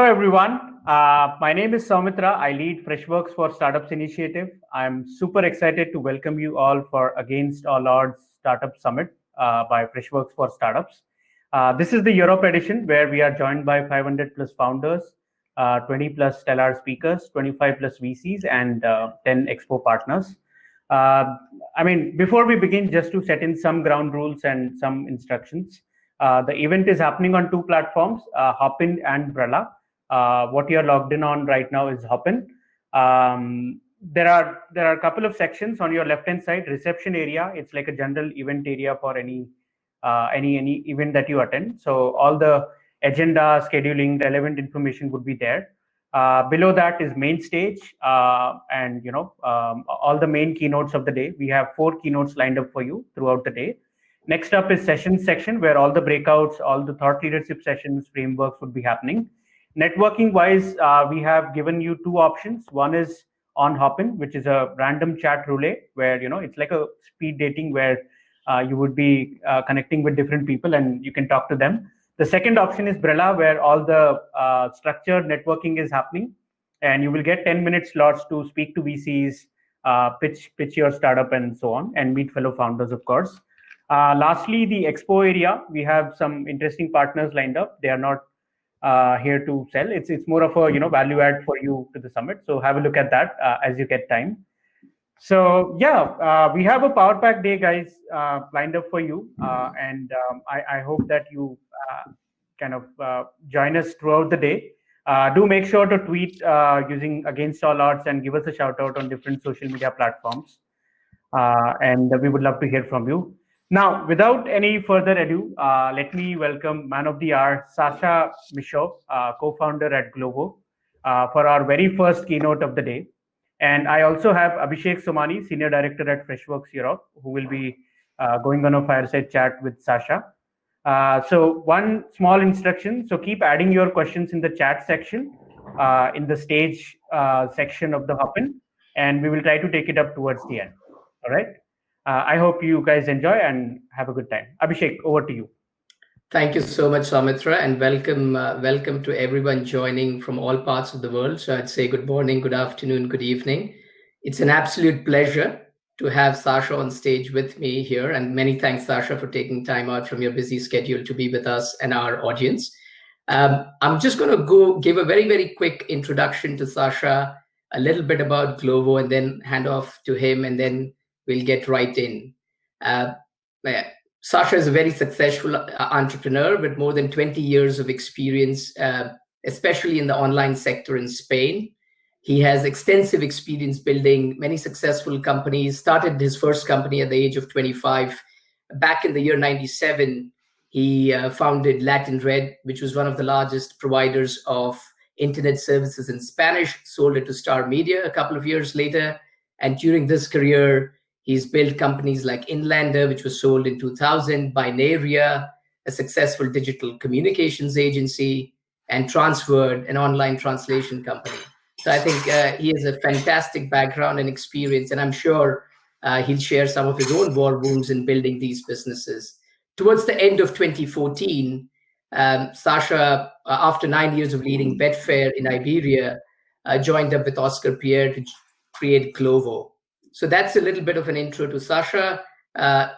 everyone. My name is Soumitra. I lead Freshworks for Startups Initiative. I'm super excited to welcome you all for Against All Odds Startup Summit by Freshworks for Startups. This is the Europe edition where we are joined by 500 plus founders, 20 plus stellar speakers, 25 plus VCs, and 10 expo partners. Before we begin, just to set in some ground rules and some instructions. The event is happening on two platforms, Hopin and Brella. What you're logged in on right now is Hopin. There are a couple of sections on your left-hand side. Reception area, it's like a general event area for any event that you attend. So all the agenda, scheduling, relevant information would be there. Below that is main stage, and all the main keynotes of the day. We have 4 keynotes lined up for you throughout the day. Next up is sessions section, where all the breakouts, all the thought leadership sessions, frameworks would be happening. Networking wise, we have given you 2 options. One is on Hopin, which is a random chat roulette, where it's like a speed dating where you would be connecting with different people and you can talk to them. The second option is Brella, where all the structured networking is happening, and you will get 10-minute slots to speak to VCs, pitch your startup, and so on, and meet fellow founders, of course. Lastly, the expo area, we have some interesting partners lined up. They are not here to sell. It's more of a value add for you to the summit. So have a look at that as you get time. So yeah, we have a power pack day, guys, lined up for you, and I hope that you join us throughout the day. Do make sure to tweet using Against All Odds and give us a shout out on different social media platforms, and we would love to hear from you. Now, without any further ado, let me welcome man of the hour, Sacha Michaud, co-founder at Glovo, for our very first keynote of the day. And I also have Abhishek Somani, Senior Director at Freshworks Europe, who will be going on a fireside chat with Sacha. So one small instruction, so keep adding your questions in the chat section, in the stage section of the Hopin, and we will try to take it up towards the end. All right. I hope you guys enjoy and have a good time. Abhishek, over to you. Thank you so much, Soumitra, and welcome to everyone joining from all parts of the world. So I'd say good morning, good afternoon, good evening. It's an absolute pleasure to have Sacha on stage with me here, and many thanks, Sacha, for taking time out from your busy schedule to be with us and our audience. I'm just going to give a very, very quick introduction to Sacha, a little bit about Glovo, and then hand off to him, and then we'll get right in. Sacha is a very successful entrepreneur with more than 20 years of experience, especially in the online sector in Spain. He has extensive experience building many successful companies, started his first company at the age of 25. Back in the year 97, he founded LatinRed, which was one of the largest providers of internet services in Spanish, sold it to Star Media a couple of years later. And during this career, he's built companies like Inlander, which was sold in 2000, Binaria, a successful digital communications agency, and Transferred, an online translation company. So I think he has a fantastic background and experience, and I'm sure he'll share some of his own war wounds in building these businesses. Towards the end of 2014, Sacha, after 9 years of leading Betfair in Iberia, joined up with Oscar Pierre to create Glovo. So that's a little bit of an intro to Sacha.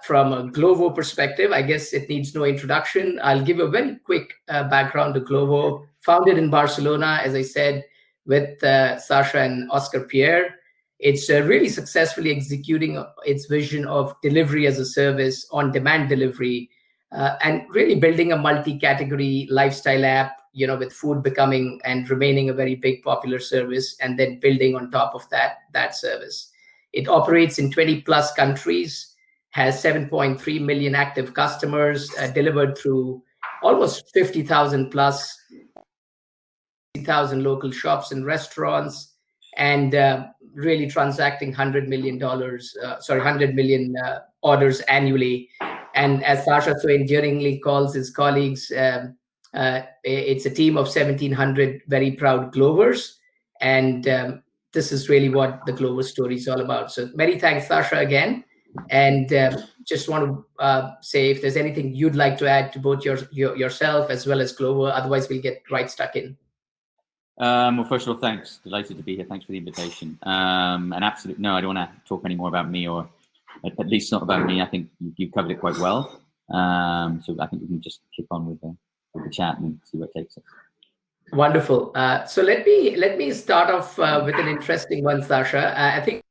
From a Glovo perspective, I guess it needs no introduction. I'll give a very quick background to Glovo. Founded in Barcelona, as I said, with Sacha and Oscar Pierre. It's really successfully executing its vision of delivery as a service, on-demand delivery, and really building a multi-category lifestyle app, with food becoming and remaining a very big popular service, and then building on top of that service. It operates in 20 plus countries, has 7.3 million active customers, delivered through almost 50,000 plus 50,000 local shops and restaurants, and really transacting $100 million orders annually. And as Sacha so endearingly calls his colleagues, it's a team of 1,700 very proud Glovers, and this is really what the Glovo story is all about. So many thanks, Sacha, again. And just want to say if there's anything you'd like to add to both yourself as well as Glovo, otherwise we'll get right stuck in. Well, first of all, thanks. Delighted to be here. Thanks for the invitation. And absolutely, no, I don't want to talk any more about me, or at least not about me. I think you've covered it quite well. So I think we can just kick on with the chat and see where it takes us. Wonderful. So let me start off with an interesting one, Sacha. I think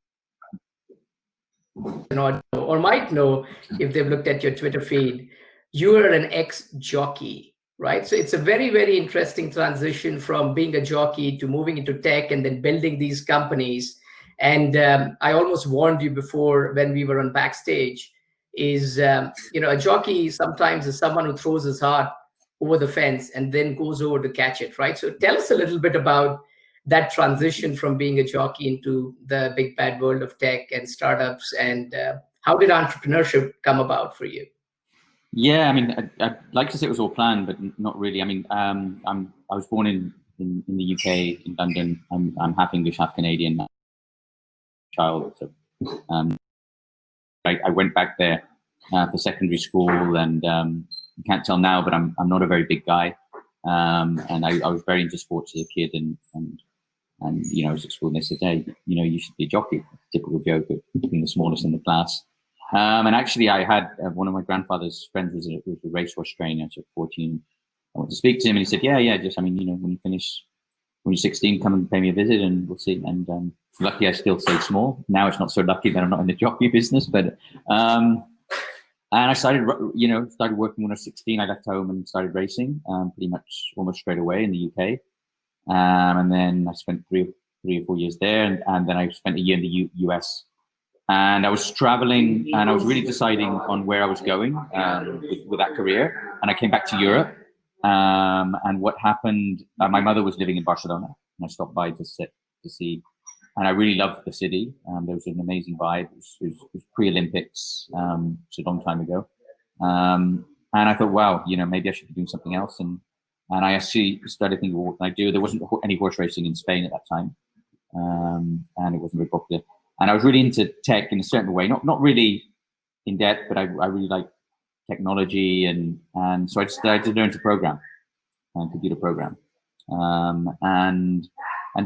you know, or might know if they've looked at your Twitter feed, you are an ex-jockey, right? So it's a very, very interesting transition from being a jockey to moving into tech and then building these companies. And I almost warned you before when we were on backstage, is you know, a jockey sometimes is someone who throws his heart over the fence and then goes over to catch it, right? So tell us a little bit about that transition from being a jockey into the big bad world of tech and startups, and how did entrepreneurship come about for you? Yeah, I mean, I'd like to say it was all planned, but not really. I mean, I was born in the UK, in London. I'm half English, half Canadian child. So I went back there for secondary school, and you can't tell now, but I'm not a very big guy. And I was very into sports as a kid, and you know, I was at school and they said, hey, you know, you should be a jockey. Typical joke of being the smallest in the class. And actually, I had one of my grandfather's friends was a racehorse trainer. So at 14, I went to speak to him, and he said, yeah, just, I mean, you know, when you're 16, come and pay me a visit, and we'll see. And lucky I still stay small. Now it's not so lucky that I'm not in the jockey business, but and I started working when I was 16. I left home and started racing pretty much almost straight away in the UK. And then I spent three or 4 years there, and then I spent a year in the US. And I was traveling, and I was really deciding on where I was going with that career. And I came back to Europe. And what happened? My mother was living in Barcelona, and I stopped by to see. And I really loved the city. There was an amazing vibe. It was pre-Olympics, it's a long time ago. And I thought, wow, you know, maybe I should be doing something else. And I actually started thinking, well, what can I do? There wasn't any horse racing in Spain at that time, and it wasn't very popular. And I was really into tech in a certain way, not really in depth, but I really like technology, and so I decided to learn to program, computer program, and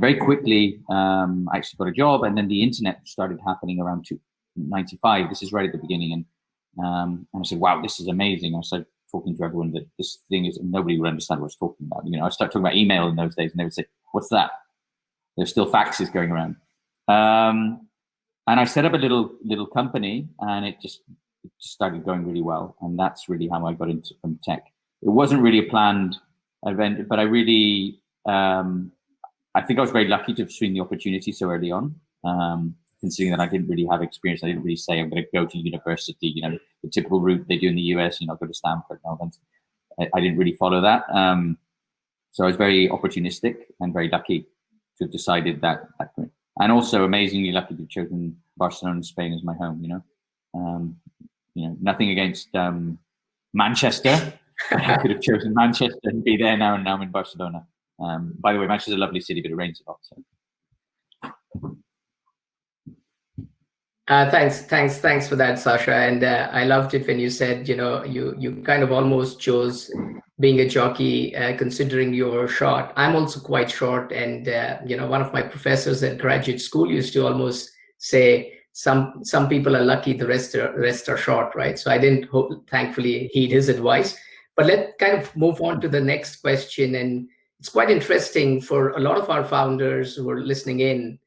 very quickly I actually got a job, and then the internet started happening around 1995. This is right at the beginning, and I said, wow, this is amazing. I started talking to everyone that this thing is, nobody would understand what I was talking about. You know, I started talking about email in those days, and they would say, what's that? There's still faxes going around. And I set up a little company, and it just started going really well. And that's really how I got into from tech. It wasn't really a planned event, but I really, I think I was very lucky to have seen the opportunity so early on. Considering that I didn't really have experience, I didn't really say I'm going to go to university, you know, the typical route they do in the US, you know, go to Stanford. No, I didn't really follow that. So I was very opportunistic and very lucky to have decided that. And also amazingly lucky to have chosen Barcelona and Spain as my home, you know, nothing against Manchester. I could have chosen Manchester and be there now, and now I'm in Barcelona. By the way, Manchester's a lovely city, but it rains a lot. So. Thanks for that, Sacha. And I loved it when you said, you know, you kind of almost chose being a jockey, considering you're short. I'm also quite short, and you know, one of my professors at graduate school used to almost say, some people are lucky, the rest are short, right? So I didn't thankfully heed his advice. But let's kind of move on to the next question, and it's quite interesting for a lot of our founders who are listening in.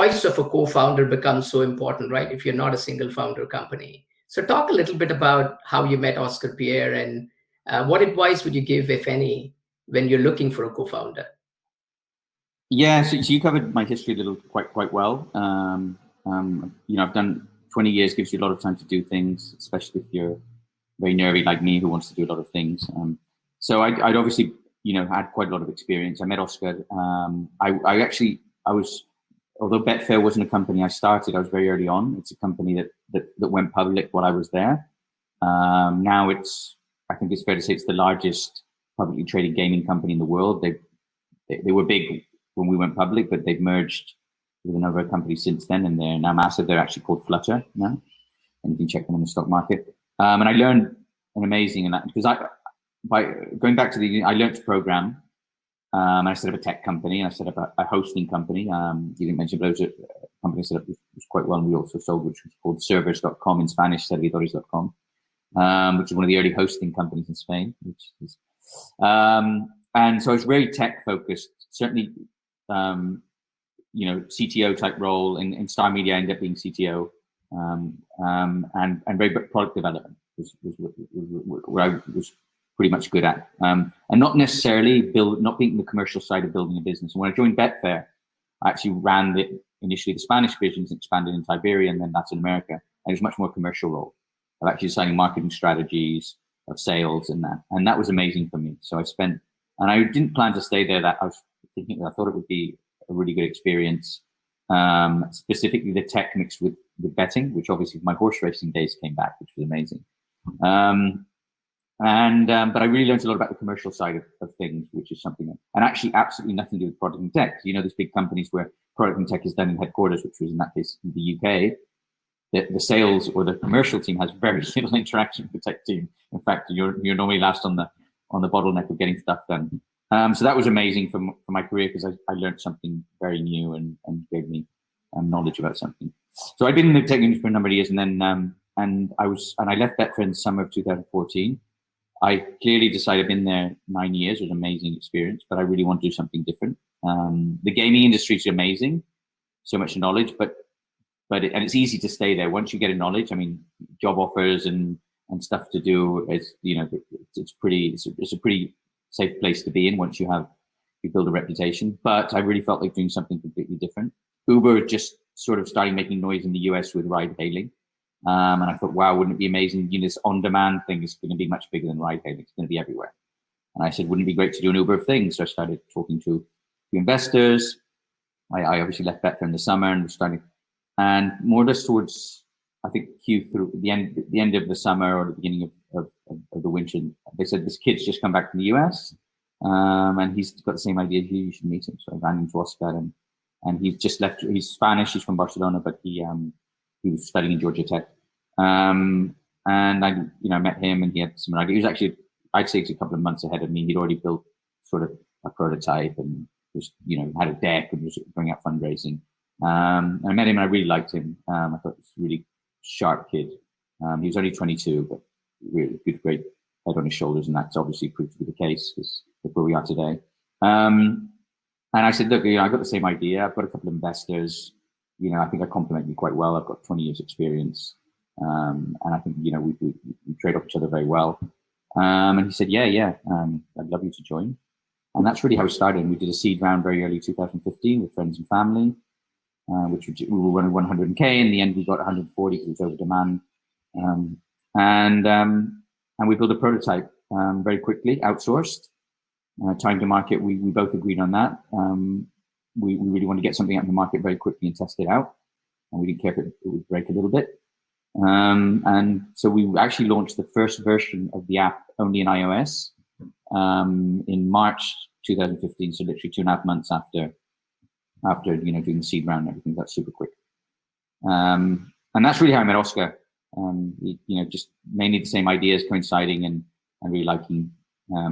Voice of a co-founder becomes so important, right? If you're not a single founder company. So talk a little bit about how you met Oscar Pierre, and what advice would you give, if any, when you're looking for a co-founder? Yeah, so you covered my history a little quite well. You know, I've done 20 years, gives you a lot of time to do things, especially if you're very nerdy like me who wants to do a lot of things. So I'd obviously, you know, had quite a lot of experience. I met Oscar. I was, although Betfair wasn't a company I started, I was very early on. It's a company that went public while I was there. Now I think it's fair to say it's the largest publicly traded gaming company in the world. They were big when we went public, but they've merged with another company since then, and they're now massive. They're actually called Flutter now, and you can check them on the stock market. And I learned an amazing, and that because by going back to I learned to program, I set up a tech company, and I set up a hosting company. You didn't mention, but it was a company set up was quite well, and we also sold, which was called servers.com in Spanish, servidores.com, which is one of the early hosting companies in Spain. And so I was very tech focused. Certainly, CTO type role in Star Media. I ended up being CTO, and very product development was where I was pretty much good at, and not necessarily not being the commercial side of building a business. And when I joined Betfair, I actually ran initially the Spanish divisions, expanded into Iberia, and then Latin America. And it was much more commercial role of actually designing marketing strategies, of sales, and that was amazing for me. So and I didn't plan to stay there. I thought it would be a really good experience, specifically the tech mixed with betting, which obviously my horse racing days came back, which was amazing. But I really learned a lot about the commercial side of things, which is something and actually absolutely nothing to do with product and tech. There's big companies where product and tech is done in headquarters, which was in that case in the UK. The sales or the commercial team has very little interaction with the tech team. In fact, you're normally last on the bottleneck of getting stuff done. So that was amazing for my career, because I learned something very new and gave me knowledge about something. So I'd been in the tech industry for a number of years, and then I left Betfair in the summer of 2014. I clearly decided I've been there 9 years. It was an amazing experience, but I really want to do something different. The gaming industry is amazing, so much knowledge, but it's easy to stay there once you get a knowledge. I mean, job offers and stuff to do is, it's a pretty safe place to be in once you build a reputation. But I really felt like doing something completely different. Uber just sort of started making noise in the US with ride hailing. And I thought, wow, wouldn't it be amazing? This on-demand thing is going to be much bigger than ride hailing. It's going to be everywhere. And I said, wouldn't it be great to do an Uber thing? So I started talking to investors. I obviously left Betfair in the summer and was starting, and more or less towards, I think, the end of the summer or the beginning of the winter, they said, this kid's just come back from the US, and he's got the same idea as you should meet him. So I ran into Oscar, and he's just left. He's Spanish. He's from Barcelona, but he was studying in Georgia Tech. And I met him, and he had some idea. He was actually, I'd say, a couple of months ahead of me. He'd already built sort of a prototype and was, had a deck and was bringing up fundraising. I met him and I really liked him. I thought he was a really sharp kid. He was only 22, but really good, great head on his shoulders, and that's obviously proved to be the case, because look where we are today. And I said, look, I got the same idea. I've got a couple of investors. I think I complement you quite well. I've got 20 years experience. And I think, we trade off each other very well. And he said, yeah, I'd love you to join. And that's really how it started. We did a seed round very early 2015 with friends and family, which we were running 100K. In the end, we got 140 because it was over demand. And we built a prototype very quickly, outsourced. Time to market, we both agreed on that. We really wanted to get something out in the market very quickly and test it out. And we didn't care if it would break a little bit. And so we actually launched the first version of the app only in iOS in March 2015. So literally 2.5 months after doing the seed round and everything. That's super quick. And that's really how I met Oscar. Just mainly the same ideas coinciding and really liking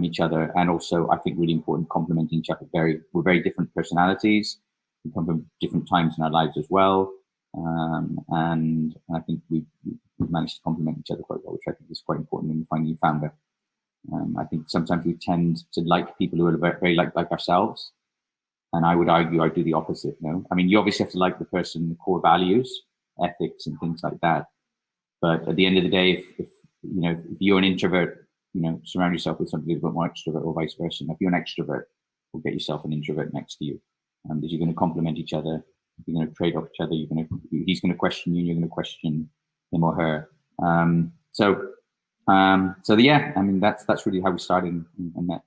each other, and also I think really important, complementing each other. We're very different personalities. We come from different times in our lives as well, and I think we've managed to complement each other quite well, which I think is quite important when you find a new founder. I think sometimes we tend to like people who are very like ourselves, and I would argue I do the opposite. I mean, you obviously have to like the person, the core values, ethics, and things like that. But at the end of the day, if you're an introvert, surround yourself with somebody who's a bit more extrovert, or vice versa. If you're an extrovert, we'll get yourself an introvert next to you. Because you're going to complement each other. You're going to trade off each other. He's going to question you, and you're going to question him or her. So yeah, I mean, that's really how we started and met.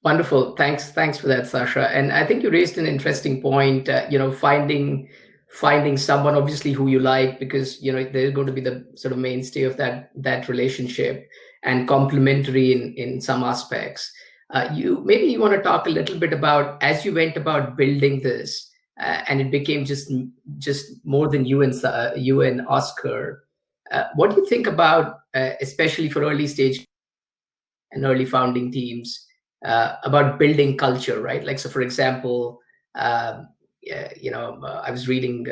Wonderful. Thanks for that, Sacha. And I think you raised an interesting point. Finding someone obviously who you like, because they're going to be the sort of mainstay of that relationship, and complementary in some aspects. Maybe you want to talk a little bit about, as you went about building this, and it became just more than you and Oscar. What do you think about, especially for early stage and early founding teams, about building culture, right? Like, so for example, I was reading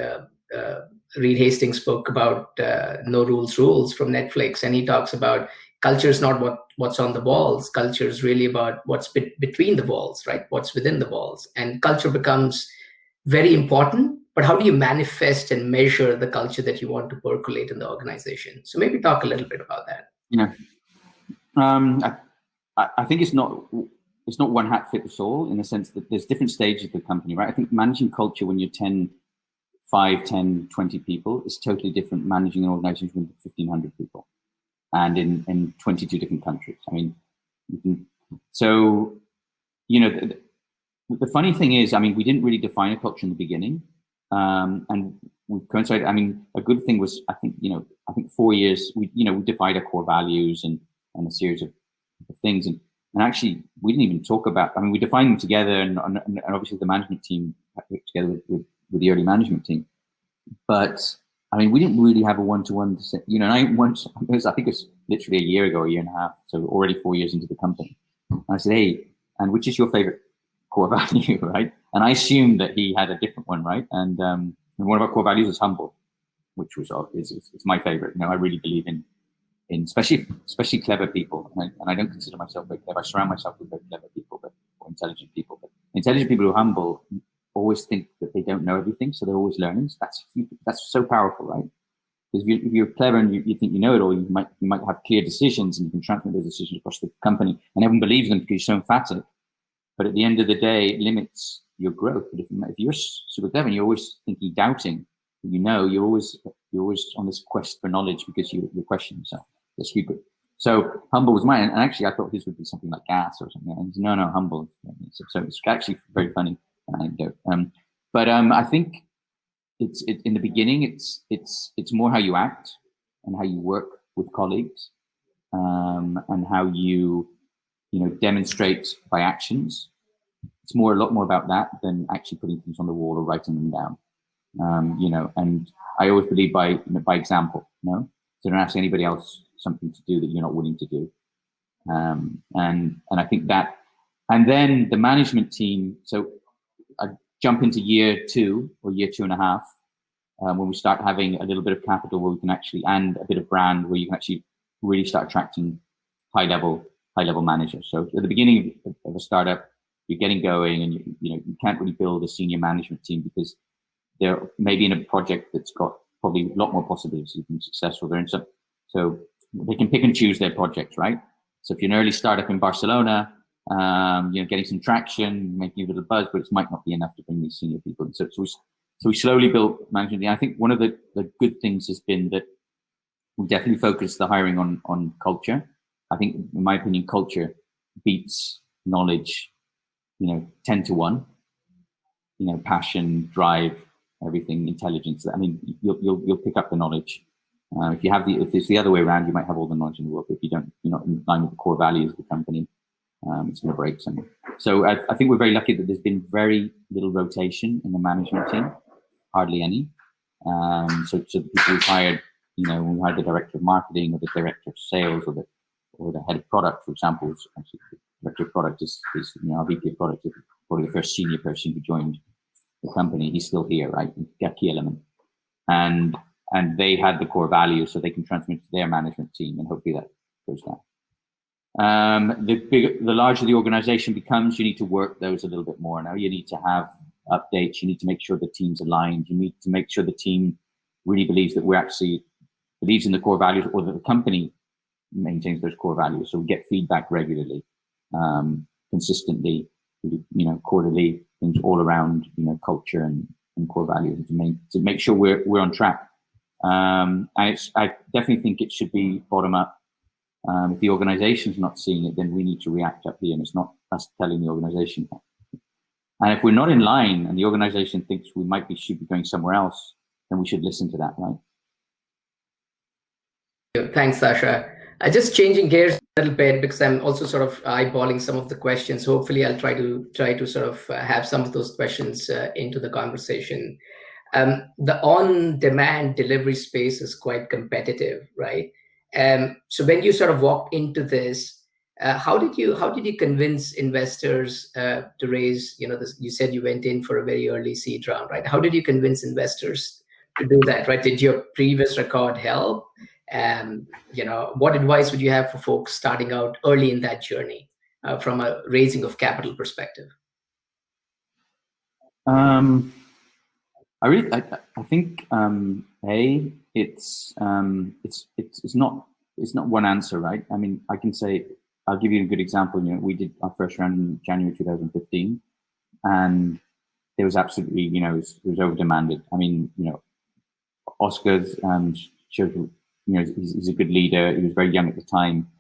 Reed Hastings' book about No Rules Rules from Netflix, and he talks about culture is not what's on the walls. Culture is really about what's between the walls, right? What's within the walls, and culture becomes very important. But how do you manifest and measure the culture that you want to percolate in the organization? So maybe talk a little bit about that. Yeah, I think it's not one hat fits all, in the sense that there's different stages of the company, right? I think managing culture when you're 5, 10, 20 people is totally different managing an organization with 1,500 people and in 22 different countries. I mean, so, you know, the funny thing is, I mean, we didn't really define a culture in the beginning. And we've coincided. I mean, a good thing was, I think 4 years, we defined our core values and a series of things. And actually, we didn't even talk about, I mean, we defined them together, and obviously the management team together with the early management team. But I mean, we didn't really have a one-to-one, and I think it was literally a year ago, a year and a half, so already 4 years into the company. And I said, hey, and which is your favorite core value, right? And I assumed that he had a different one, right? And one of our core values is humble, which is my favorite. I really believe in especially clever people, and I don't consider myself very clever. I surround myself with very clever people, or intelligent people. But intelligent people who are humble always think that they don't know everything, so they're always learning. So that's so powerful, right? Because if you're clever and you think you know it all, you might have clear decisions, and you can transmit those decisions across the company, and everyone believes them because you're so emphatic. But at the end of the day, it limits your growth. But if you're super clever and you're always thinking, doubting, you're always on this quest for knowledge because you're questioning yourself. That's stupid. So humble was mine, and actually I thought his would be something like gas or something. And no, humble. So it's actually very funny anecdote. But I think it's in the beginning. It's more how you act and how you work with colleagues, and how you demonstrate by actions. It's a lot more about that than actually putting things on the wall or writing them down. And I always believe by example. So don't ask anybody else something to do that you're not willing to do. And I think that, and then the management team. So I jump into year 2 or year 2.5, when we start having a little bit of capital where we can actually, and a bit of brand where you can actually really start attracting high level managers. So at the beginning of a startup, you're getting going, and you can't really build a senior management team because they're maybe in a project that's got probably a lot more possibilities of being successful. They're in so they can pick and choose their projects, right? So if you're an early startup in Barcelona, getting some traction, making a little buzz, but it might not be enough to bring these senior people. So we slowly built management. I think one of the good things has been that we definitely focused the hiring on culture. I think, in my opinion, culture beats knowledge, 10 to 1. Passion, drive, everything, intelligence. I mean, you'll pick up the knowledge. If it's the other way around, you might have all the knowledge in the world, but if you're not in line with the core values of the company, it's going to break something. So I think we're very lucky that there's been very little rotation in the management team, hardly any. So the people we've hired, when we hired the director of marketing or the director of sales or the head of product, for example, actually the director of product is our VP of product, is probably the first senior person who joined the company. He's still here, right? A key element. And they had the core values, so they can transmit to their management team, and hopefully that goes down. The larger the organization becomes, you need to work those a little bit more. Now you need to have updates. You need to make sure the team's aligned. You need to make sure the team really believes that believes in the core values, or that the company maintains those core values. So we get feedback regularly, consistently, quarterly, things all around, culture and core values to make sure we're on track. And I definitely think it should be bottom up. If the organization's not seeing it, then we need to react up here, and it's not us telling the organization that. And if we're not in line and the organization thinks we should be going somewhere else, then we should listen to that, right? Thanks, Sacha. Just changing gears a little bit, because I'm also sort of eyeballing some of the questions. Hopefully I'll try to sort of have some of those questions into the conversation. The on-demand delivery space is quite competitive, right? So when you sort of walk into this, How did you convince investors to raise, you said you went in for a very early seed round, right? How did you convince investors to do that, right? Did your previous record help? And, what advice would you have for folks starting out early in that journey from a raising of capital perspective? I think it's not one answer, right? I mean, I can say, I'll give you a good example. We did our first round in January 2015, and it was absolutely, it was over demanded. I mean, Oscar's showed, he's a good leader. He was very young at the time.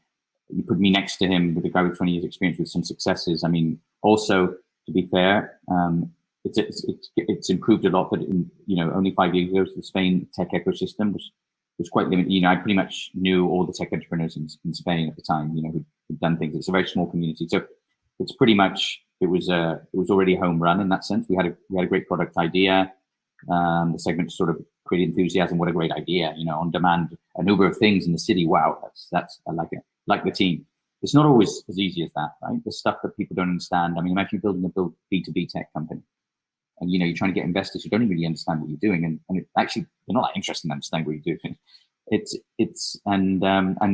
You put me next to him with a guy with 20 years experience with some successes. I mean, also, to be fair, it's improved a lot, but only 5 years ago, the Spain tech ecosystem was quite limited. I pretty much knew all the tech entrepreneurs in Spain at the time, who'd done things. It's a very small community. So it's pretty much, it was already a home run in that sense. We had a great product idea. The segment sort of created enthusiasm. What a great idea, on demand, an Uber of things in the city. Wow, that's I like it. Like the team. It's not always as easy as that, right? There's stuff that people don't understand. I mean, imagine building a B2B tech company, and you're trying to get investors who don't really understand what you're doing, and it actually, they're not that interested in understanding what you're doing. And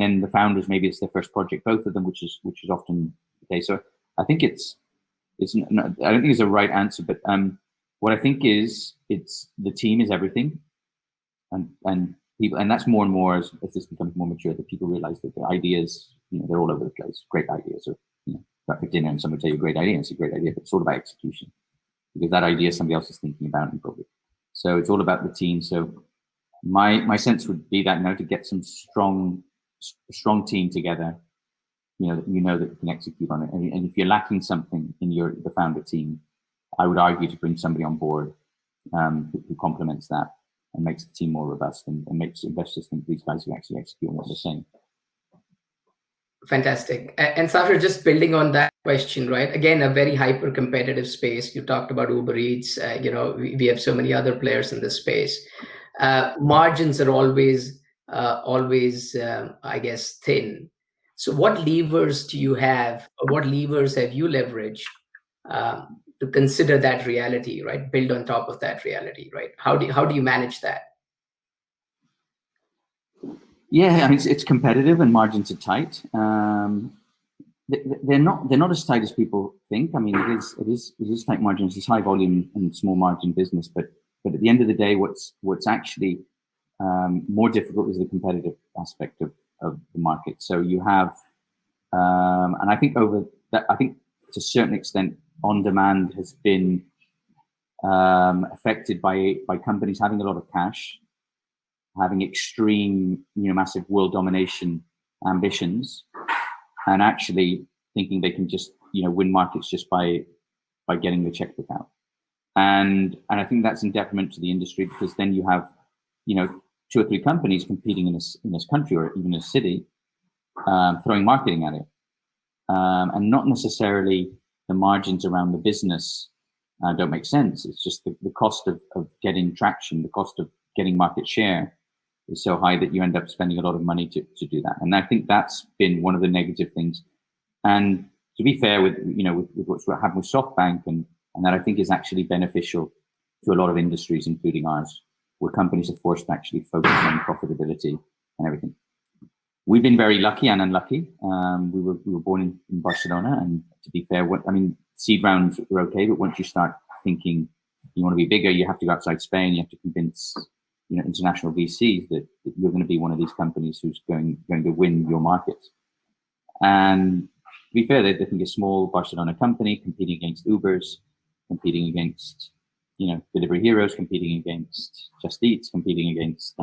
then the founders, maybe it's their first project, both of them, which is often the case. So I think I don't think it's a right answer, but what I think is, it's the team is everything, and people, and that's more and more as this becomes more mature, that people realize that the ideas, they're all over the place. Great ideas, or go out for dinner and someone will tell you a great idea, and it's a great idea, but it's all about execution, because that idea somebody else is thinking about and probably. So it's all about the team. So my sense would be that to get some strong team together, that you can execute on it. And if you're lacking something in the founder team, I would argue to bring somebody on board who complements that and makes the team more robust and makes investors think these guys can actually execute on what they're saying. Fantastic. And Sacha, just building on that question, right? Again, a very hyper competitive space. You talked about Uber Eats. We have so many other players in this space. Margins are always, I guess, thin. So what levers do you have, or what levers have you leveraged to consider that reality, right? Build on top of that reality, right? How do you manage that? Yeah, I mean, it's competitive and margins are tight. They're not as tight as people think. I mean, it is tight margins. It's high volume and small margin business, but at the end of the day, what's actually more difficult is the competitive aspect of the market. So you have, and I think to a certain extent, on demand has been affected by companies having a lot of cash, having extreme, massive world domination ambitions, and actually thinking they can just, win markets just by getting the checkbook out. And I think that's in detriment to the industry, because then you have, 2 or 3 companies competing in this country or even a city, throwing marketing at it, and not necessarily the margins around the business don't make sense. It's just the cost of getting traction, the cost of getting market share is so high that you end up spending a lot of money to do that. And I think that's been one of the negative things. And to be fair, with what's happened with SoftBank, and that I think is actually beneficial to a lot of industries, including ours, where companies are forced to actually focus on profitability and everything. We've been very lucky and unlucky. We were born in Barcelona, and to be fair, seed rounds were okay, but once you start thinking you want to be bigger, you have to go outside Spain. You have to convince international VCs that you're going to be one of these companies who's going to win your markets. And to be fair, they think a small Barcelona company competing against Ubers, competing against Delivery Heroes, competing against Just Eats, competing against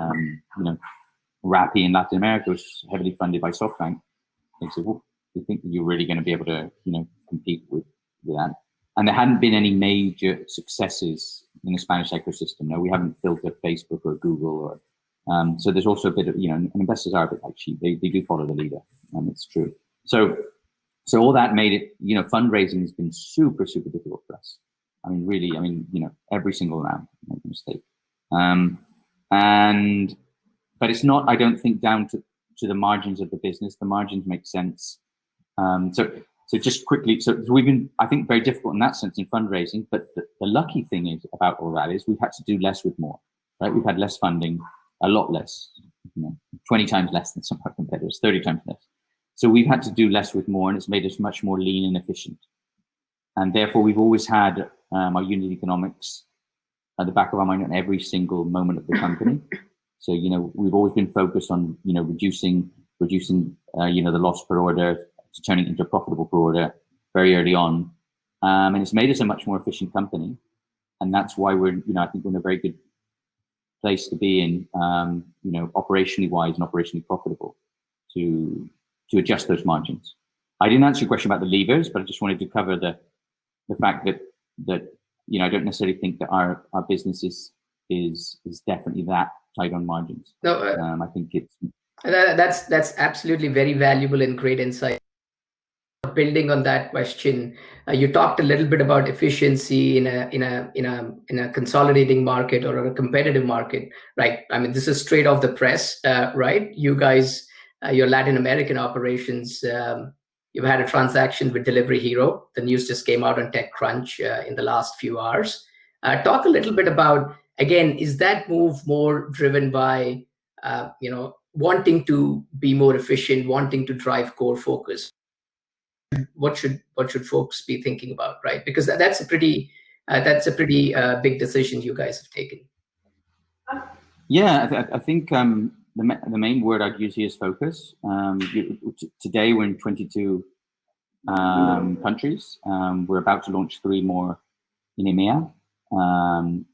Rappi in Latin America, which is heavily funded by SoftBank. They said, well, do you think that you're really going to be able to compete with that? And there hadn't been any major successes in the Spanish ecosystem. No, we haven't built a Facebook or a Google, or so there's also a bit of and investors are a bit like sheep. They do follow the leader, and it's true. So all that made it, fundraising has been super, super difficult for us. I mean, really, every single round, make a mistake. But it's not, I don't think, down to the margins of the business. The margins make sense. So just quickly, so we've been, I think, very difficult in that sense in fundraising. But the lucky thing is about all that is we've had to do less with more, right? We've had less funding, a lot less, 20 times less than some of our competitors, 30 times less. So we've had to do less with more, and it's made us much more lean and efficient. And therefore, we've always had our unit economics at the back of our mind at every single moment of the company. So, we've always been focused on, reducing, the loss per order, to turning it into a profitable per order very early on. And it's made us a much more efficient company. And that's why we're, I think we're in a very good place to be in, operationally wise and operationally profitable to adjust those margins. I didn't answer your question about the levers, but I just wanted to cover the fact that I don't necessarily think that our business is definitely that tight on margins. No, I think it's that's absolutely very valuable and great insight. Building on that question, you talked a little bit about efficiency in a consolidating market or a competitive market, right? I mean, this is straight off the press, right? You guys, your Latin American operations, you've had a transaction with Delivery Hero. The news just came out on TechCrunch in the last few hours. Talk a little bit about, again, is that move more driven by, wanting to be more efficient, wanting to drive core focus? What should folks be thinking about, right? Because that's a pretty big decision you guys have taken. Yeah, I think the main word I'd use here is focus. Today we're in 22 countries. We're about to launch 3 more in EMEA. And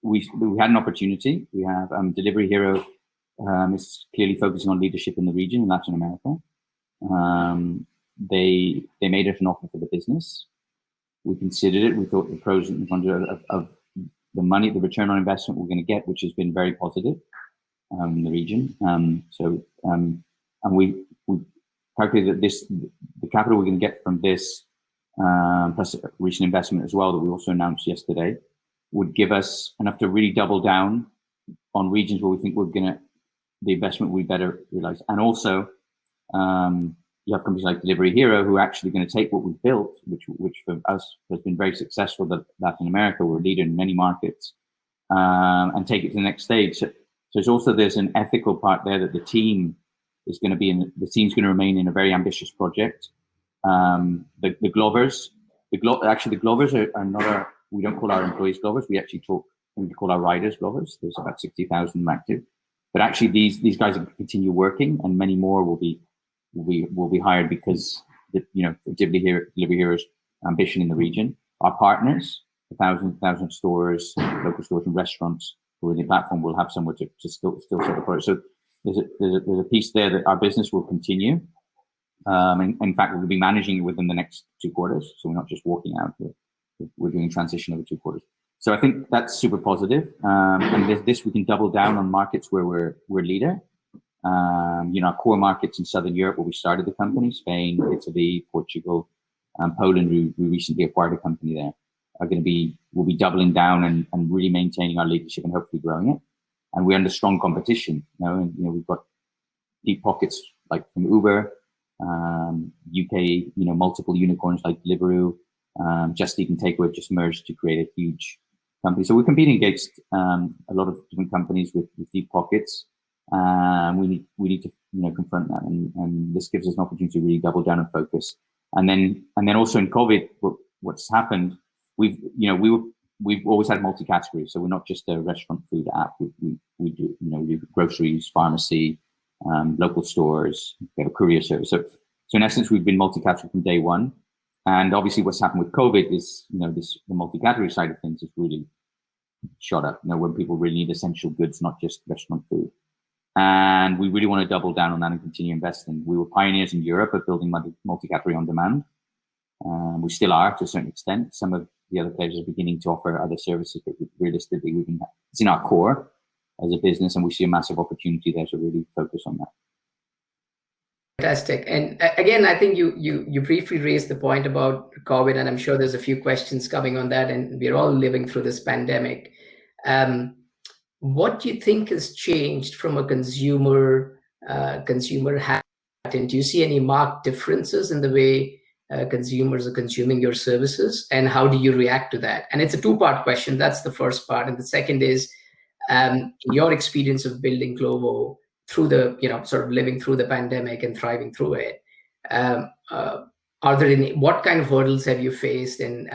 we had an opportunity. We have Delivery Hero is clearly focusing on leadership in the region in Latin America. They made us an offer for the business. We considered it. We thought the pros and cons of the money, the return on investment we're going to get, which has been very positive in the region. And we calculated that the capital we're going to get from this, plus recent investment as well that we also announced yesterday, would give us enough to really double down on regions where we think the investment will be better realized. And also, you have companies like Delivery Hero who are actually going to take what we've built, which for us has been very successful. That Latin America, we're a leader in many markets, and take it to the next stage. So there's an ethical part there that the team is going to be in. The team's going to remain in a very ambitious project. The Glovers are not we don't call our employees Glovers. We call our riders Glovers. There's about 60,000 active. But actually, these guys will continue working, and many more will be hired because Delivery Hero's ambition in the region. Our partners, 1,000 stores, local stores and restaurants who are in the platform will have somewhere to still sell the product. So there's a piece there that our business will continue. And in fact, we'll be managing it within the next 2 quarters. So we're not just walking out. We're doing transition over 2 quarters. So I think that's super positive. And this we can double down on markets where we're leader. Our core markets in Southern Europe where we started the company, Spain, Italy, Portugal, Poland, we recently acquired a company there, we'll be doubling down and really maintaining our leadership and hopefully growing it. And we're under strong competition. We've got deep pockets like from Uber, UK, multiple unicorns like Deliveroo, Just Eat and Takeaway just merged to create a huge company. So we're competing against a lot of different companies with deep pockets. We need to confront that, and this gives us an opportunity to really double down and focus. And then also in COVID, what's happened? We've always had multi-category, so we're not just a restaurant food app. We do groceries, pharmacy, local stores. We have a courier service. So in essence, we've been multi-category from day one. And obviously, what's happened with COVID is the multi-category side of things has really shot up. When people really need essential goods, not just restaurant food. And we really want to double down on that and continue investing. We were pioneers in Europe of building multi-category on demand. We still are to a certain extent. Some of the other players are beginning to offer other services, but realistically, it's in our core as a business, and we see a massive opportunity there to really focus on that. Fantastic. And again, I think you briefly raised the point about COVID, and I'm sure there's a few questions coming on that, and we're all living through this pandemic. What do you think has changed from a consumer habit And do you see any marked differences in the way consumers are consuming your services, and how do you react to that? And it's a two-part question. That's the first part. And the second is, your experience of building Glovo through the, sort of living through the pandemic and thriving through it. Are there any, what kind of hurdles have you faced, and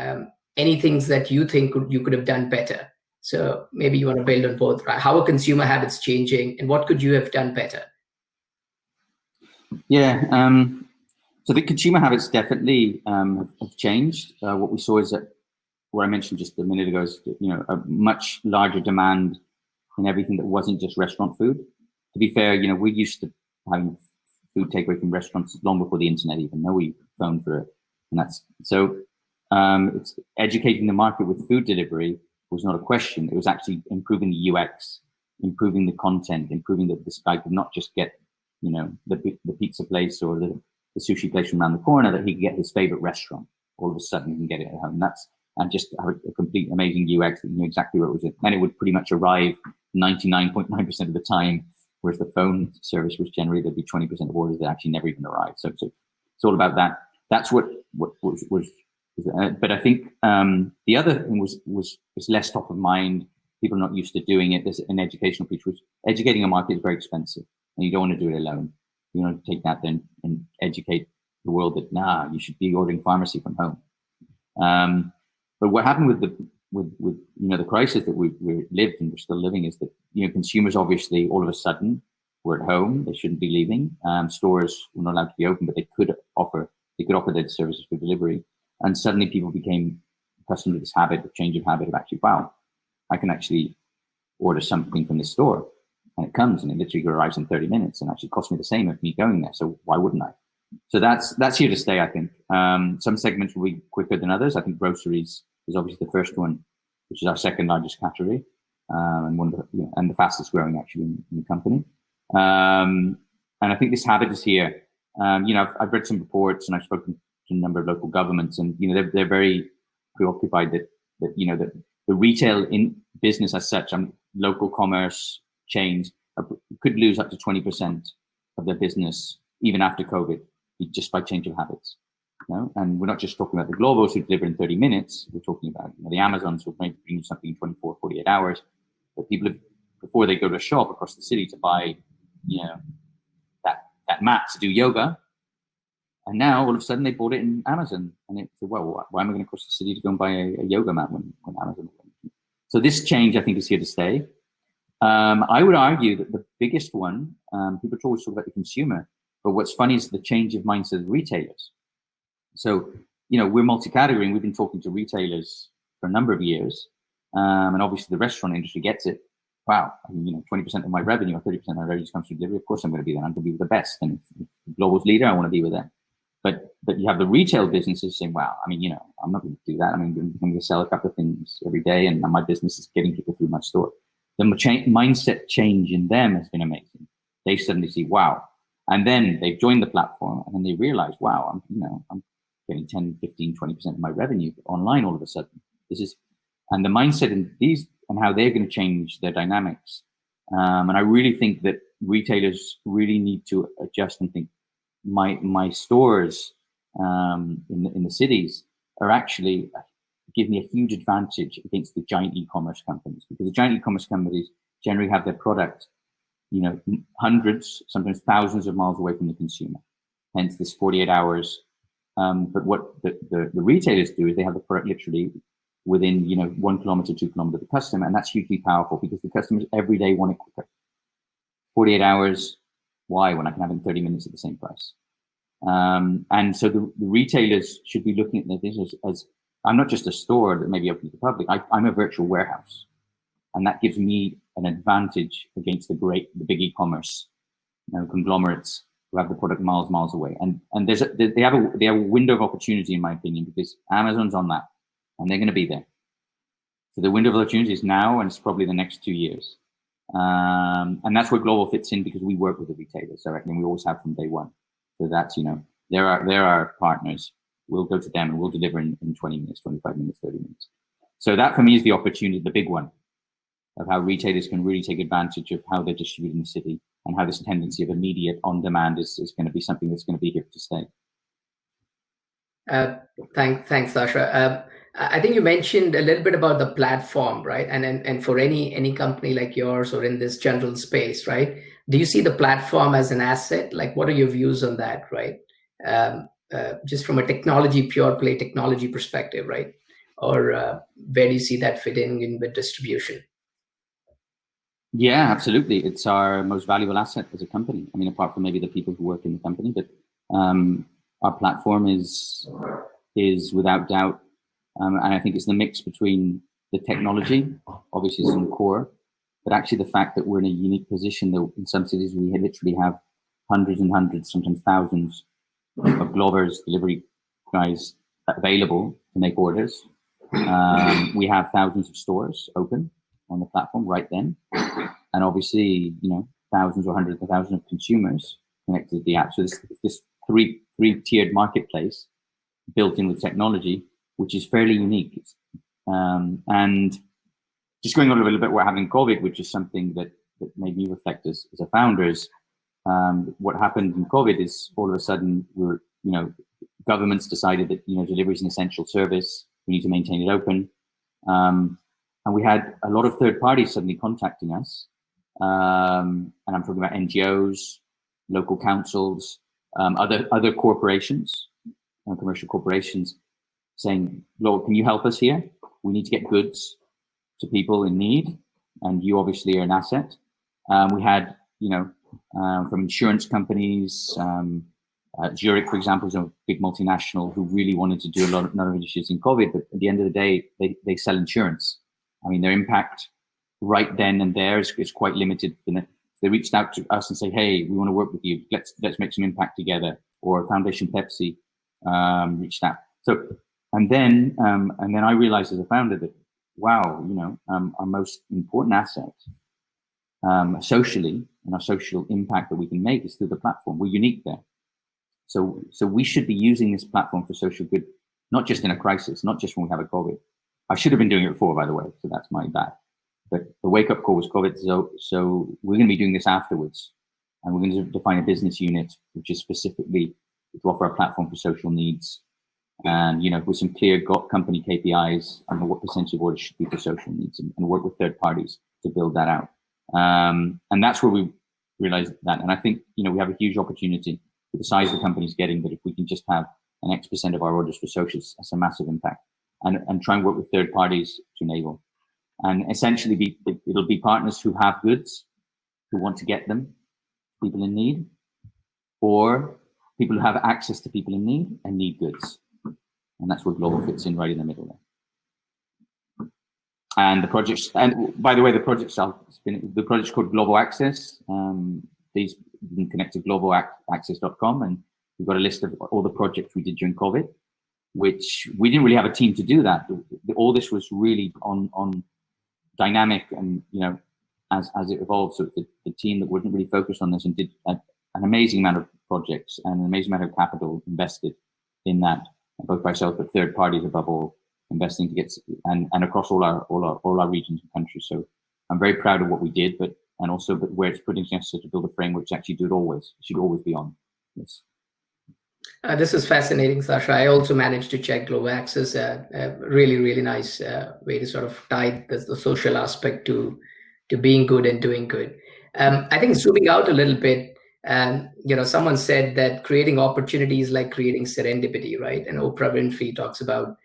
any things that you think you could have done better? So maybe you want to build on both, right? How are consumer habits changing, and what could you have done better? Yeah, so the consumer habits definitely have changed. What we saw is that, what I mentioned just a minute ago, is a much larger demand in everything that wasn't just restaurant food. To be fair, we're used to having food takeaway from restaurants long before the internet even. Now we phone for it, and that's so. It's educating the market with food delivery was not a question. It was actually improving the UX, improving the content, improving that this guy could not just get the pizza place or the sushi place from around the corner, that he could get his favorite restaurant. All of a sudden, he can get it at home. And just have a complete amazing UX that you knew exactly where it was in. And it would pretty much arrive 99.9% of the time, whereas the phone service was generally, there'd be 20% of orders that actually never even arrived. So it's all about that. That's what was but I think the other thing was less top of mind. People are not used to doing it. There's an educational piece, which educating a market is very expensive, and you don't want to do it alone. You want to take that then and educate the world that you should be ordering pharmacy from home. But what happened with the crisis that we lived and we're still living is that consumers obviously all of a sudden were at home. They shouldn't be leaving. Stores were not allowed to be open, but they could offer their services for delivery. And suddenly people became accustomed to this habit, the change of habit of actually, wow, I can actually order something from this store, and it comes and it literally arrives in 30 minutes and actually costs me the same of me going there. So why wouldn't I? So that's here to stay, I think. Some segments will be quicker than others. I think groceries is obviously the first one, which is our second largest category, and one of the, and the fastest growing actually in the company. And I think this habit is here. I've read some reports and I've spoken to a number of local governments, and they're very preoccupied that the retail in business as such, local commerce chains could lose up to 20% of their business even after COVID, just by change of habits. And we're not just talking about the Glovos who deliver in 30 minutes. We're talking about the Amazons who maybe bring you something in 24, 48 hours. But people, before they go to a shop across the city to buy, that mat to do yoga, and now all of a sudden they bought it in Amazon, and it's well, why am I going to cross the city to go and buy a yoga mat when Amazon? So this change, I think, is here to stay. I would argue that the biggest one, people always talk about the consumer, but what's funny is the change of mindset of retailers. So, we're multi-category, and we've been talking to retailers for a number of years. And obviously the restaurant industry gets it. Wow, 20% of my revenue or 30% of my revenue comes from delivery. Of course I'm going to be there. I'm going to be with the best. And if Glovo's leader, I want to be with them. But you have the retail businesses saying, wow, I'm not going to do that. I'm going to sell a couple of things every day, and my business is getting people through my store. The mindset change in them has been amazing. They suddenly see, wow. And then they've joined the platform, and then they realize, wow, I'm getting 10, 15, 20% of my revenue online all of a sudden. And the mindset in these and how they're going to change their dynamics. And I really think that retailers really need to adjust and think, my stores in the cities are actually give me a huge advantage against the giant e-commerce companies, because the giant e-commerce companies generally have their product, hundreds, sometimes thousands of miles away from the consumer. Hence this 48 hours. But what the retailers do is they have the product literally within 1 kilometer, 2 kilometers of the customer, and that's hugely powerful because the customers every day want it quicker. 48 hours. Why, when I can have it in 30 minutes at the same price? And so the retailers should be looking at this as I'm not just a store that may be open to the public. I'm a virtual warehouse, and that gives me an advantage against the big e-commerce conglomerates who have the product miles away. And they have a window of opportunity, in my opinion, because Amazon's on that, and they're going to be there. So the window of opportunity is now, and it's probably the next 2 years. And that's where Glovo fits in, because we work with the retailers directly, and we always have from day one. So that's, they're our partners. We'll go to them and we'll deliver in 20 minutes, 25 minutes, 30 minutes. So that for me is the opportunity, the big one, of how retailers can really take advantage of how they're distributing the city and how this tendency of immediate on demand is going to be something that's going to be here to stay. Thanks, Sacha. I think you mentioned a little bit about the platform, right? And for any company like yours or in this general space, right? Do you see the platform as an asset? Like, what are your views on that, right? Just from a pure play technology perspective, right? Or where do you see that fitting in with distribution? Yeah, absolutely. It's our most valuable asset as a company. I mean, apart from maybe the people who work in the company, but our platform is without doubt, and I think it's the mix between the technology, obviously some core, but actually the fact that we're in a unique position that in some cities we literally have hundreds and hundreds, sometimes thousands of Glovers, delivery guys available to make orders. We have thousands of stores open on the platform right then, and obviously, thousands or hundreds of thousands of consumers connected to the app. So this three-tiered marketplace built in with technology, which is fairly unique. And just going on a little bit, we're having COVID, which is something that made me reflect as a founders. What happened in COVID is all of a sudden governments decided that delivery is an essential service. We need to maintain it open. And we had a lot of third parties suddenly contacting us. And I'm talking about NGOs, local councils, other corporations, commercial corporations, saying, "Lord, can you help us here? We need to get goods to people in need, and you obviously are an asset." We had, from insurance companies, Zurich, for example, is a big multinational who really wanted to do a lot of initiatives in COVID, but at the end of the day, they sell insurance. I mean, their impact right then and there is quite limited. They reached out to us and say, "Hey, we want to work with you. Let's make some impact together." Or Foundation Pepsi reached out. So, and then I realized as a founder that, wow, our most important asset socially, and our social impact that we can make is through the platform. We're unique there. So we should be using this platform for social good, not just in a crisis, not just when we have a COVID. I should have been doing it before, by the way, so that's my bad. But the wake-up call was COVID, so we're going to be doing this afterwards. And we're going to define a business unit, which is specifically to offer a platform for social needs. And, with some clear company KPIs on what percentage of orders should be for social needs, and work with third parties to build that out. And that's where we realized that. And I think, we have a huge opportunity with the size the company's getting, that if we can just have an X% of our orders for socials, that's a massive impact. And try and work with third parties to enable. And essentially it'll be partners who have goods, who want to get them, people in need, or people who have access to people in need and need goods. And that's where Glovo fits in right in the middle there. And the projects, and by the way, the project's called Glovo Access. These can connect to glovoaccess.com, and we've got a list of all the projects we did during COVID, which we didn't really have a team to do that. All this was really on dynamic, and as it evolved. So the team that wasn't really focused on this and did an amazing amount of projects and an amazing amount of capital invested in that, both by ourselves but third parties above all, investing to get and across all our regions and countries. So I'm very proud of what we did, but where it's putting us to build a framework to actually do it always. It should always be on. Yes. This is fascinating, Sacha. I also managed to check Glovo Access. Really, really nice way to sort of tie the social aspect to being good and doing good. I think zooming out a little bit, someone said that creating opportunities like creating serendipity, right? And Oprah Winfrey talks about,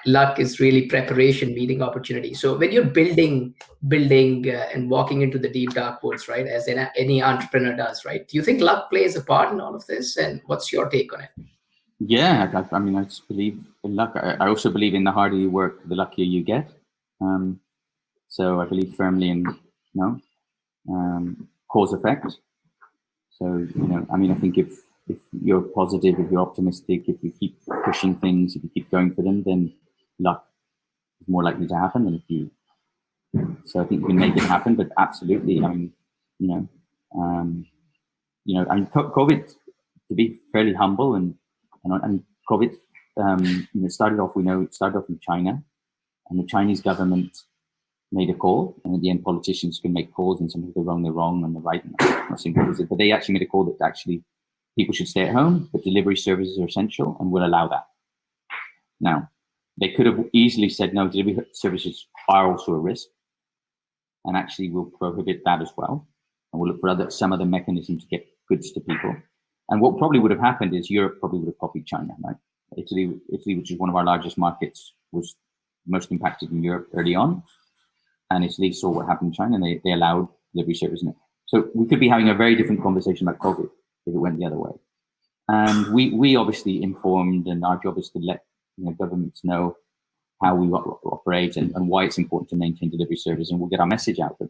luck is really preparation meeting opportunity. So when you're building and walking into the deep dark woods, right, as any entrepreneur does, right? Do you think luck plays a part in all of this? And what's your take on it? Yeah, I just believe in luck. I also believe in the harder you work, the luckier you get. So I believe firmly in, cause effect. So, I think if you're positive, if you're optimistic, if you keep pushing things, if you keep going for them, then luck is more likely to happen than if you. So I think you can make it happen, but absolutely, COVID, to be fairly humble and COVID, started off in China, and the Chinese government made a call, and at the end, politicians can make calls, and sometimes they're wrong, and they're right. Not simple as it, but they actually made a call that actually people should stay at home, but delivery services are essential, and will allow that. Now, they could have easily said no, delivery services are also a risk, and actually will prohibit that as well, and we'll look for some other mechanism to get goods to people. And what probably would have happened is Europe probably would have copied China, right? Italy, which is one of our largest markets, was most impacted in Europe early on. And Italy saw what happened in China, and they allowed delivery service in it. So we could be having a very different conversation about COVID if it went the other way. And we obviously informed, and our job is to let governments know how we operate and why it's important to maintain delivery service, and we'll get our message out. But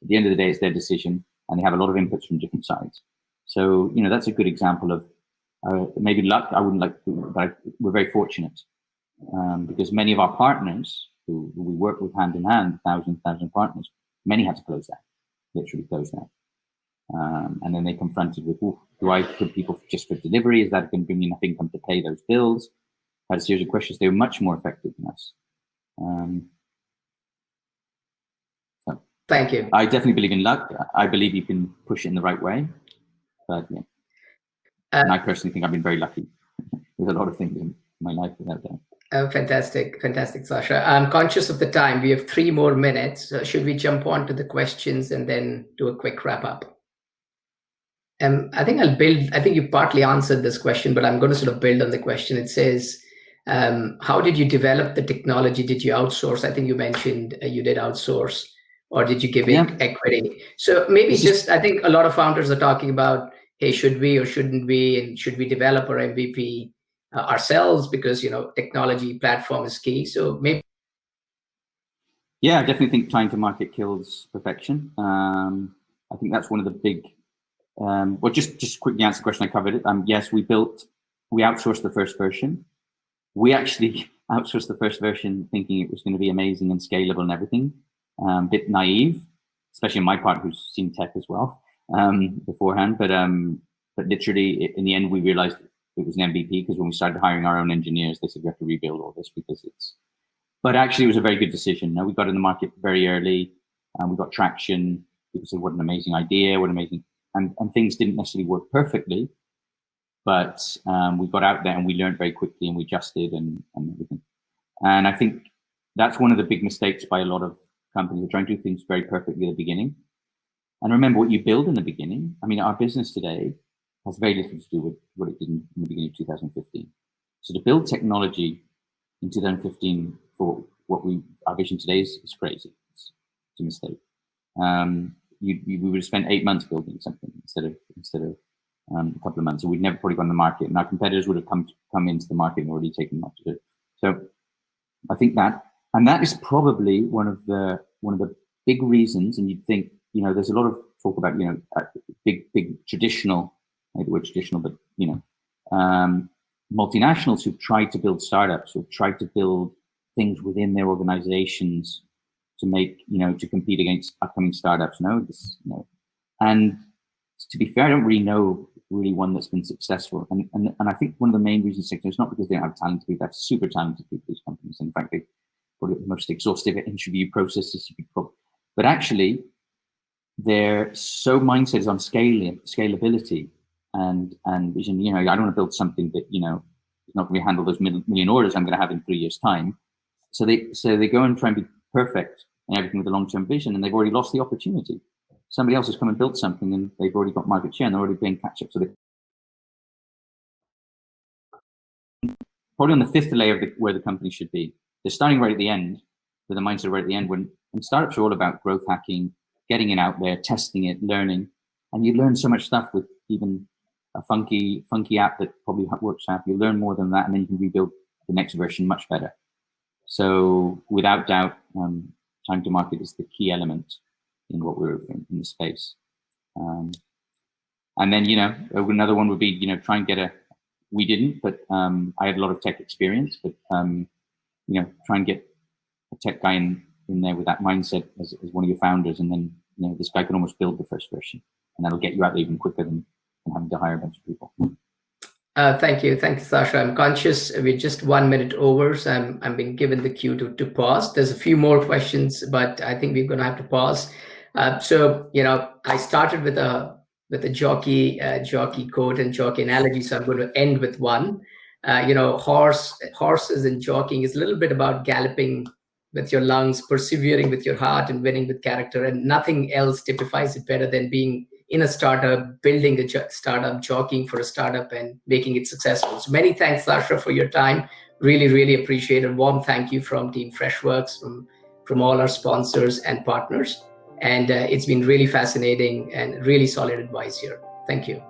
at the end of the day, it's their decision, and they have a lot of inputs from different sides. So that's a good example of maybe luck. I wouldn't like to, but we're very fortunate because many of our partners who we work with hand in hand, thousand partners, many had to close down, literally close down. And then they confronted with, do I put people just for delivery? Is that going to bring me enough income to pay those bills? Had a series of questions. They were much more effective than us. So thank you. I definitely believe in luck. I believe you can push it in the right way. But yeah, and I personally think I've been very lucky with a lot of things in my life without that. Fantastic, Sacha. I'm conscious of the time. We have 3 more minutes. Should we jump on to the questions and then do a quick wrap up? I think you partly answered this question, but I'm going to sort of build on the question. It says, how did you develop the technology? Did you outsource? I think you mentioned you did outsource, or did you give it equity? So maybe I think a lot of founders are talking about, hey, should we or shouldn't we? And should we develop our MVP ourselves, because technology platform is key? So maybe I definitely think time to market kills perfection. I think that's one of the big well, just quickly answer the question. I covered it. Yes, we outsourced the first version. We actually outsourced the first version thinking it was going to be amazing and scalable and everything. A bit naive, especially on my part, who's seen tech as well beforehand, but literally in the end we realized it was an MVP, because when we started hiring our own engineers, they said we have to rebuild all this but actually it was a very good decision. Now, we got in the market very early, and we got traction. People said, what an amazing idea, what amazing, and things didn't necessarily work perfectly, but we got out there and we learned very quickly, and we adjusted and everything. And I think that's one of the big mistakes by a lot of companies, who are trying to do things very perfectly at the beginning. And remember, what you build in the beginning, our business today has very little to do with what it did in the beginning of 2015. So to build technology in 2015 for our vision today is crazy. It's a mistake. We would have spent 8 months building something instead of a couple of months. So we'd never probably gone to the market, and our competitors would have come into the market and already taken much of it. So I think that is probably one of the big reasons. And you'd think, there's a lot of talk about, big traditional, maybe we're traditional, but multinationals who've tried to build startups, who've tried to build things within their organizations to make, to compete against upcoming startups. And to be fair, I don't really know one that's been successful. And I think one of the main reasons is not because they don't have talented people. They have super talented people, these companies, and frankly, probably the most exhaustive interview processes you could probably, but actually their mindset is on scalability and vision. I don't want to build something that is not going to handle those million orders I'm going to have in 3 years' time. So they go and try and be perfect and everything with a long-term vision, and they've already lost the opportunity. Somebody else has come and built something, and they've already got market share, and they're already playing catch-up. So they're probably on the 5th layer of where the company should be. They're starting right at the end, with a mindset right at the end, when startups are all about growth hacking, getting it out there, testing it, learning. And you learn so much stuff with even a funky app that probably works out. You learn more than that, and then you can rebuild the next version much better. So without doubt, time to market is the key element in what we're in the space. And then, another one would be, try and get we didn't, but I had a lot of tech experience, but, try and get a tech guy in there with that mindset as one of your founders. And then, this guy can almost build the first version, and that'll get you out there even quicker than having to hire a bunch of people. Thank you, Sacha. I'm conscious we're just 1 minute over, so I'm being given the cue to pause. There's a few more questions, but I think we're going to have to pause. So I started with a jockey quote and jockey analogy, so I'm going to end with one. Horses and jockeying is a little bit about galloping with your lungs, persevering with your heart, and winning with character. And nothing else typifies it better than being in a startup, building a startup, jockeying for a startup, and making it successful. So many thanks, Sacha, for your time. Really, really appreciate it. Warm thank you from Team Freshworks, from all our sponsors and partners. And it's been really fascinating and really solid advice here. Thank you.